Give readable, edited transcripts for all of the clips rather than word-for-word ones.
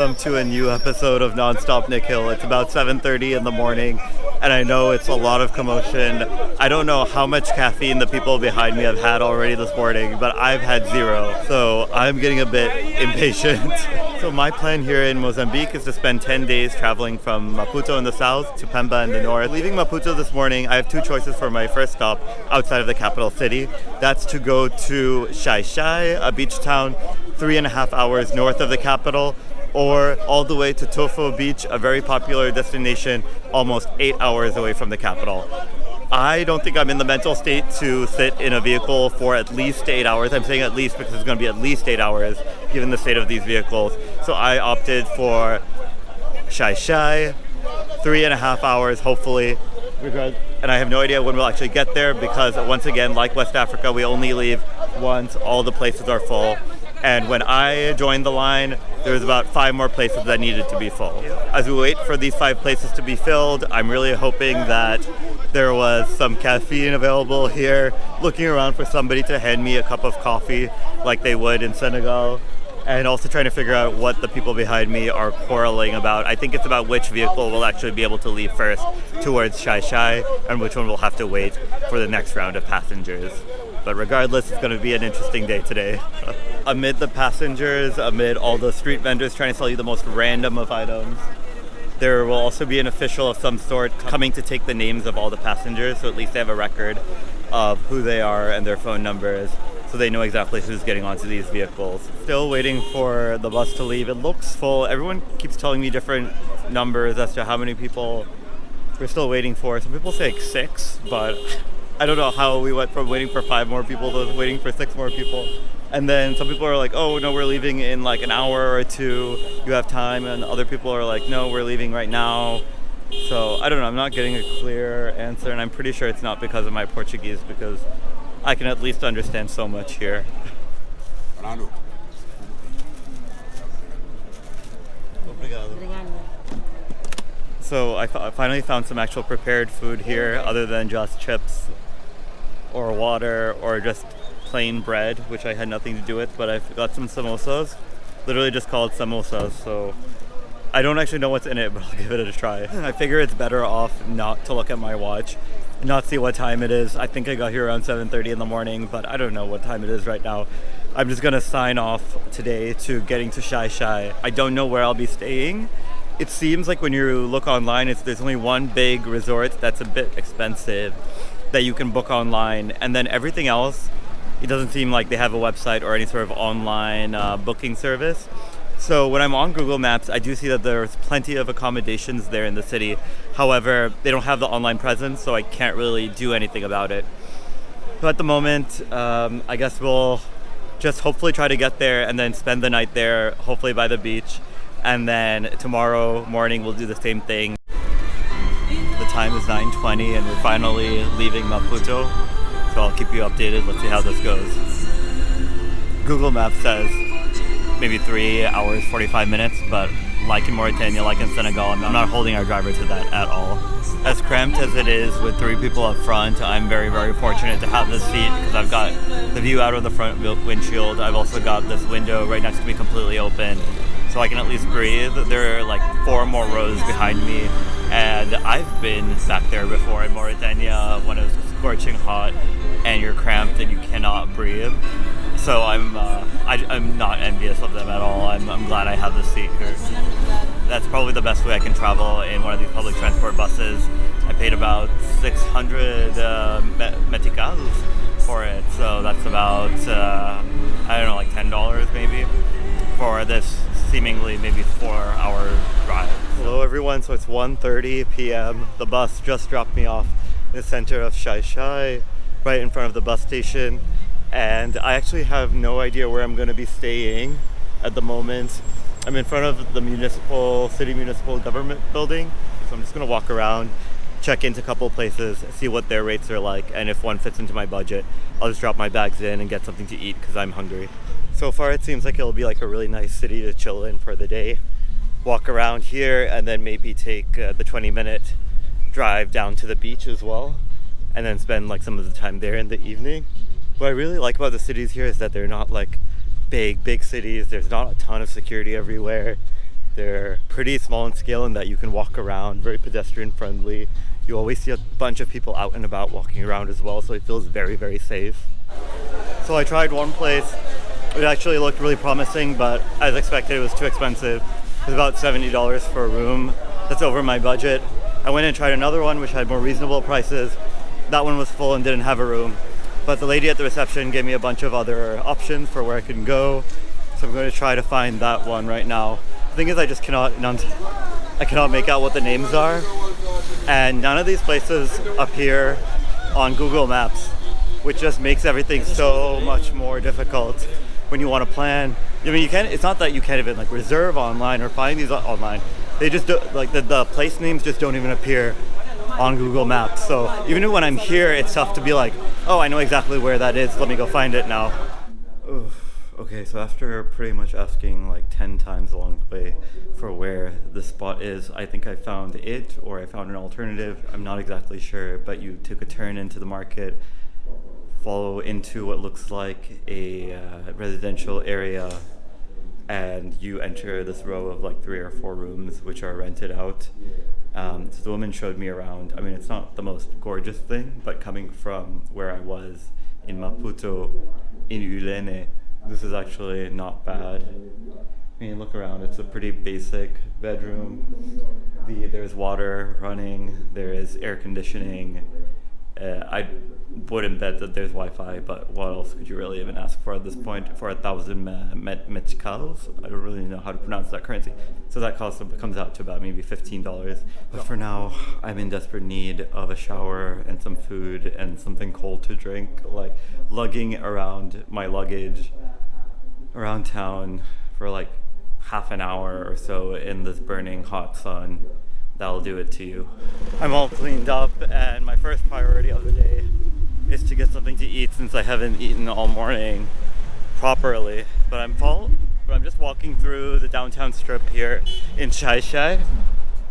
welcome to a new episode of Nonstop Nick Hill. It's about 7:30 in the morning, and I know it's a lot of commotion. I don't know how much caffeine the people behind me have had already this morning, but I've had zero, so I'm getting a bit impatient. So my plan here in Mozambique is to spend 10 days traveling from Maputo in the south to Pemba in the north. Leaving Maputo this morning, I have two choices for my first stop outside of the capital city. That's to go to Xai-Xai, a beach town 3.5 hours north of the capital, or all the way to Tofo Beach, a very popular destination almost 8 hours away from the capital. I don't think I'm in the mental state to sit in a vehicle for at least 8 hours. I'm saying at least because it's going to be at least 8 hours given the state of these vehicles. So I opted for Xai-Xai, 3.5 hours hopefully. And I have no idea when we'll actually get there because once again, like West Africa, we only leave once all the places are full. And when I joined the line, there was about 5 more places that needed to be full. As we wait for these 5 places to be filled, I'm really hoping that there was some caffeine available here, looking around for somebody to hand me a cup of coffee like they would in Senegal, and also trying to figure out what the people behind me are quarreling about. I think it's about which vehicle will actually be able to leave first towards Xai-Xai and which one will have to wait for the next round of passengers. But regardless, it's going to be an interesting day today. Amid the passengers, amid all the street vendors trying to sell you the most random of items, there will also be an official of some sort coming to take the names of all the passengers, so at least they have a record of who they are and their phone numbers, so they know exactly who's getting onto these vehicles. Still waiting for the bus to leave. It looks full. Everyone keeps telling me different numbers as to how many people we're still waiting for. Some people say like 6, but I don't know how we went from waiting for 5 more people to waiting for 6 more people. And then some people are like, oh no, we're leaving in like an hour or 2, you have time. And other people are like, no, we're leaving right now. So I don't know, I'm not getting a clear answer, and I'm pretty sure it's not because of my Portuguese, because I can at least understand so much here. So I finally found some actual prepared food here other than just chips or water or just plain bread, which I had nothing to do with, but I've got some samosas, literally just called samosas, so I don't actually know what's in it, but I'll give it a try. I figure it's better off not to look at my watch, not see what time it is. I think I got here around 7:30 in the morning, but I don't know what time it is right now. I'm just gonna sign off today to getting to Xai-Xai. I don't know where I'll be staying. It seems like when you look online, there's only one big resort that's a bit expensive that you can book online, and then everything else, it doesn't seem like they have a website or any sort of online booking service. So when I'm on Google Maps, I do see that there's plenty of accommodations there in the city. However, they don't have the online presence, so I can't really do anything about it. So at the moment, I guess we'll just hopefully try to get there and then spend the night there, hopefully by the beach. And then tomorrow morning, we'll do the same thing. The time is 9:20 and we're finally leaving Maputo. So I'll keep you updated. Let's see how this goes. Google Maps says maybe 3 hours, 45 minutes, but like in Mauritania, like in Senegal, I'm not holding our driver to that at all. As cramped as it is with 3 people up front, I'm very, very fortunate to have this seat because I've got the view out of the front windshield. I've also got this window right next to me completely open, so I can at least breathe. There are like 4 more rows behind me, and I've been back there before in Mauritania when it was scorching hot and you're cramped and you cannot breathe. So I'm not envious of them at all. I'm glad I have this seat here. That's probably the best way I can travel in one of these public transport buses. I paid about 600 meticals for it, so that's about I don't know, like $10 maybe for this seemingly maybe 4-hour drive. Hello everyone, so it's 1:30 p.m. The bus just dropped me off in the center of Xai-Xai, right in front of the bus station, and I actually have no idea where I'm going to be staying at the moment. I'm in front of the city municipal government building, so I'm just going to walk around, check into a couple places, see what their rates are like, and if one fits into my budget, I'll just drop my bags in and get something to eat because I'm hungry. So far it seems like it'll be like a really nice city to chill in for the day, walk around here, and then maybe take the 20-minute drive down to the beach as well, and then spend like some of the time there in the evening. What I really like about the cities here is that they're not like big cities. There's not a ton of security everywhere. They're pretty small in scale in that you can walk around, very pedestrian friendly. You always see a bunch of people out and about walking around as well, so it feels very, very safe. So I tried one place. It actually looked really promising, but as expected, it was too expensive. It was about $70 for a room. That's over my budget. I went and tried another one, which had more reasonable prices. That one was full and didn't have a room. But the lady at the reception gave me a bunch of other options for where I can go. So I'm going to try to find that one right now. The thing is, I cannot make out what the names are. And none of these places appear on Google Maps, which just makes everything so much more difficult when you want to plan. I mean, it's not that you can't even like reserve online or find these online. They just do, like the place names just don't even appear on Google Maps. So even when I'm here, it's tough to be like, oh, I know exactly where that is. Let me go find it now. Oof. Okay, so after pretty much asking like 10 times along the way for where the spot is, I think I found it, or I found an alternative. I'm not exactly sure, but you took a turn into the market, follow into what looks like a residential area, and you enter this row of like 3 or 4 rooms which are rented out. So the woman showed me around. I mean, it's not the most gorgeous thing, but coming from where I was in Maputo, in Ulene, this is actually not bad. I mean, look around, it's a pretty basic bedroom. There's water running, there is air conditioning. I wouldn't bet that there's Wi-Fi, but what else could you really even ask for at this point for 1,000 meticals? I don't really know how to pronounce that currency. So that comes out to about maybe $15. But for now, I'm in desperate need of a shower and some food and something cold to drink. Like lugging around my luggage around town for like half an hour or so in this burning hot sun, that'll do it to you. I'm all cleaned up, and my first priority of the day is to get something to eat since I haven't eaten all morning properly. But I'm just walking through the downtown strip here in Xai-Xai,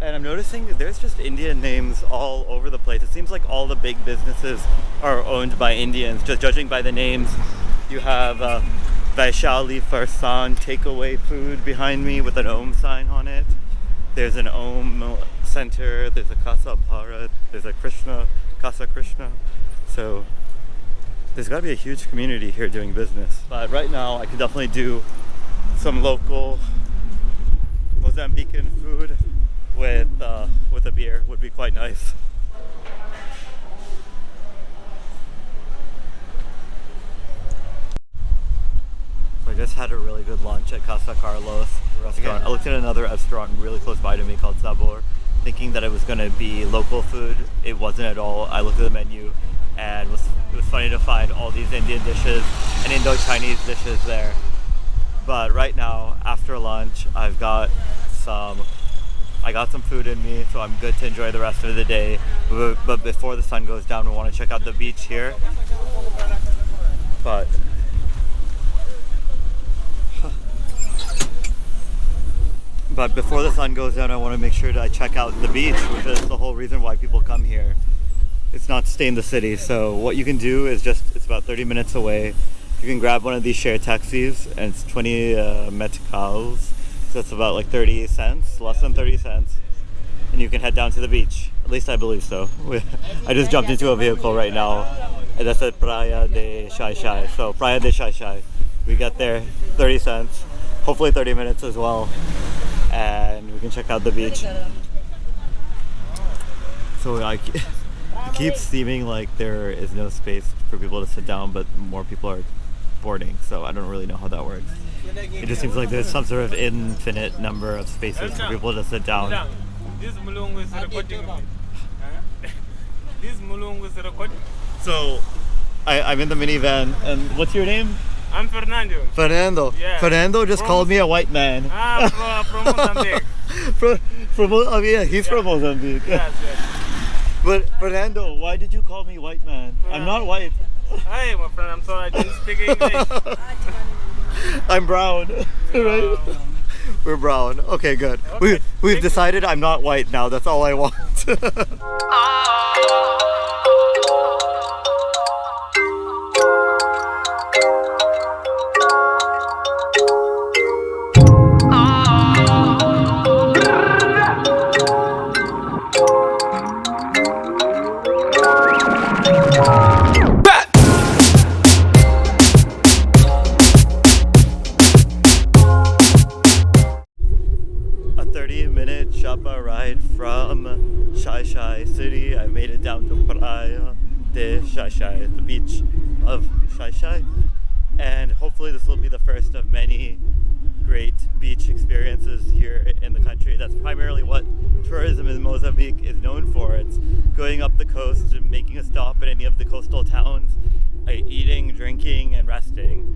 and I'm noticing that there's just Indian names all over the place. It seems like all the big businesses are owned by Indians, just judging by the names. You have Vaishali Farsan takeaway food behind me with an Om sign on it. There's an Om center, there's a Casa Bharat, there's a Casa Krishna. So there's got to be a huge community here doing business. But right now I could definitely do some local Mozambican food with a beer. Would be quite nice. So I just had a really good lunch at Casa Carlos restaurant. I looked at another restaurant really close by to me called Sabor, thinking that it was going to be local food. It wasn't at all. I looked at the menu, and it was funny to find all these Indian dishes and Indo-Chinese dishes there. But right now, after lunch, I got some food in me, so I'm good to enjoy the rest of the day. But before the sun goes down, we want to check out the beach here. But before the sun goes down, I want to make sure that I check out the beach, which is the whole reason why people come here. It's not to stay in the city. So what you can do is it's about 30 minutes away. You can grab one of these share taxis, and it's 20 meticals. So it's about like 30 cents, less than 30 cents. And you can head down to the beach. At least I believe so. I just jumped into a vehicle right now, and that said Praia de Xai-Xai. So Praia de Xai-Xai. We got there, 30 cents. Hopefully 30 minutes as well. And we can check out the beach. So it keeps seeming like there is no space for people to sit down, but more people are boarding, so I don't really know how that works. It just seems like there's some sort of infinite number of spaces for people to sit down. So I'm in the minivan, and what's your name? I'm Fernando. Fernando. Yeah. Fernando just called me a white man. From Mozambique. He's from Mozambique. Yes. But Fernando, why did you call me white man? I'm not white. Hey, my friend, I'm sorry I didn't speak English. I'm brown, right? We're brown. Okay, good. Okay. We've decided I'm not white now. That's all I want. Xai-Xai city. I made it down to Praia de Xai-Xai, the beach of Xai-Xai. And hopefully this will be the first of many great beach experiences here in the country. That's primarily what tourism in Mozambique is known for. It's going up the coast and making a stop at any of the coastal towns, eating, drinking, and resting.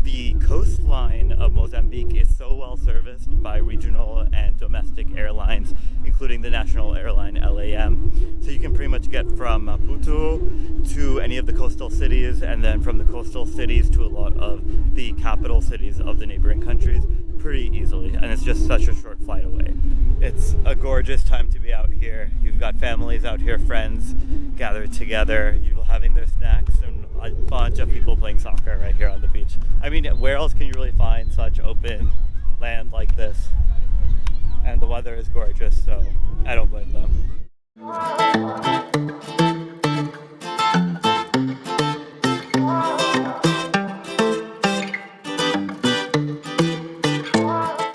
The coastline of Mozambique is so well serviced by regional and domestic airlines, including the national airline LAM. So you can pretty much get from Maputo to any of the coastal cities, and then from the coastal cities to a lot of the capital cities of the neighboring countries pretty easily, and it's just such a short flight away. It's a gorgeous time to be out here. You've got families out here, friends gathered together, you're having their snacks, and a bunch of people playing soccer right here on the beach. I mean, where else can you really find such open land like this? And the weather is gorgeous, so I don't blame them.